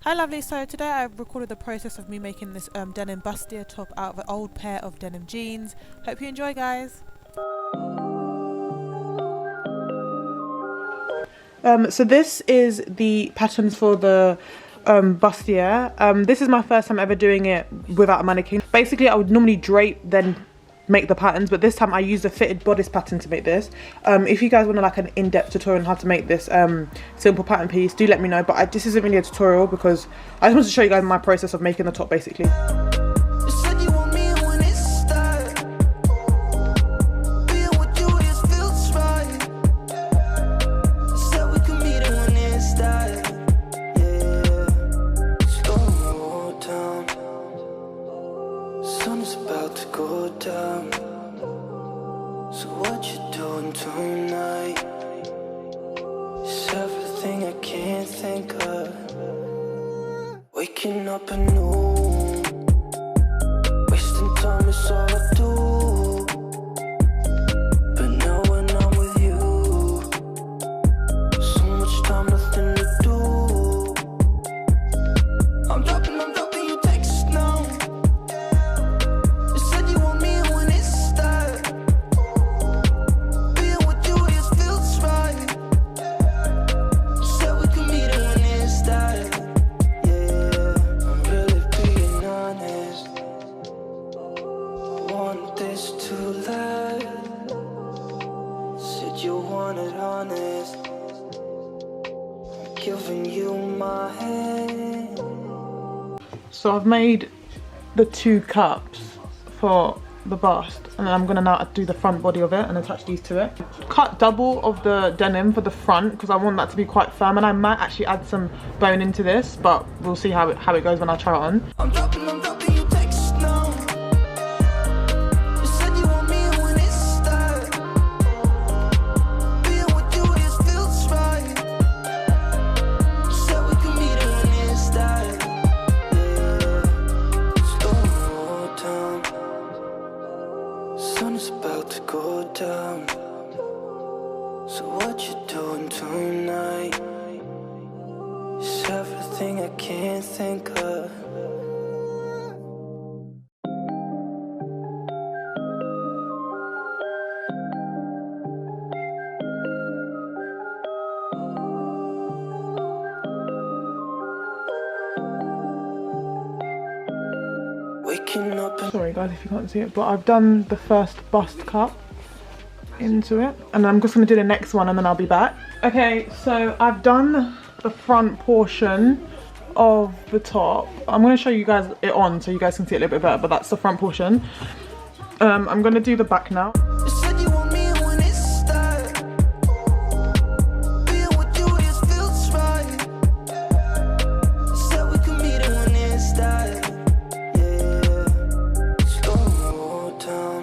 Hi lovely, so today I've recorded the process of me making this denim bustier top out of an old pair of denim jeans. Hope you enjoy, guys. So this is the patterns for the bustier. This is my first time ever doing it without a mannequin. Basically I would normally drape then make the patterns, but this time I used a fitted bodice pattern to make this. If you guys want like an in-depth tutorial on how to make this simple pattern piece, do let me know, but this isn't really a tutorial because I just wanted to show you guys my process of making the top basically. So what you doing tonight? It's everything I can't think of. Waking up anew, wasting time is all I do. But now when I'm with you, so much time, nothing to do. I'm dropping you texts now. You said you want me when it starts. Being with you just feels right. Said we could meet it when it starts. Yeah, I'm really being honest. Want this to last. Said you want it honest. I'm giving you my hand. So I've made the 2 cups for the bust, and then I'm gonna now do the front body of it and attach these to it. Cut double of the denim for the front because I want that to be quite firm, and I might actually add some bone into this, but we'll see how it goes when I try it on. I'm dropping you texts now. You said you want me when it starts. Being with you just feels right. Said we could meet it when it starts. Yeah, slow down. Sun is about to go down. So what you doing tonight? It's everything I can't think of. Waking up and Sorry guys if you can't see it, but I've done the first bust cut into it, and I'm just gonna do the next one and then I'll be back. Okay, so I've done the front portion of the top. I'm gonna show you guys it on so you guys can see it a little bit better, but that's the front portion. I'm gonna do the back now. you said you want me when it starts. Being with you just feels right. Said we could meet it when it starts. Yeah, slow down.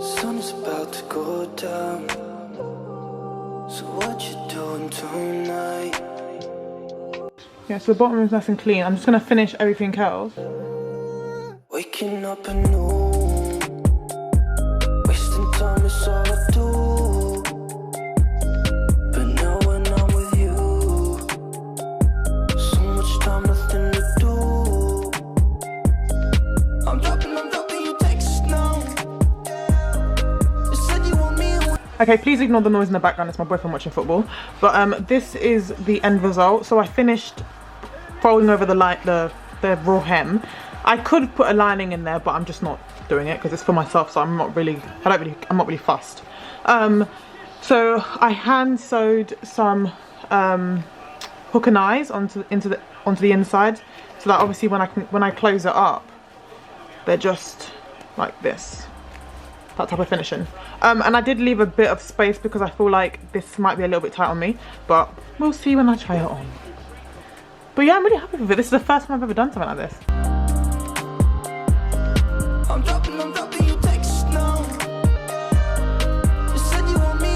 Sun is about to go down. So what you doing tonight? Yeah, so the bottom is nice and clean. I'm just gonna finish everything else. Waking up anew, wasting time is all I do. But now when I'm with you, so much time, nothing to do. I'm dropping you texts now. You said you want me when Okay, please ignore the noise in the background, it's my boyfriend watching football. But this is the end result. So I finished folding over the raw hem. I could put a lining in there, but I'm just not doing it because it's for myself, so I'm not really fussed. So I hand sewed some hook and eyes onto the inside, so that obviously when I close it up, they're just like this. That type of finishing. And I did leave a bit of space because I feel like this might be a little bit tight on me, but we'll see when I try it on. But yeah, I'm really happy with it. This is the first time I've ever done something like this.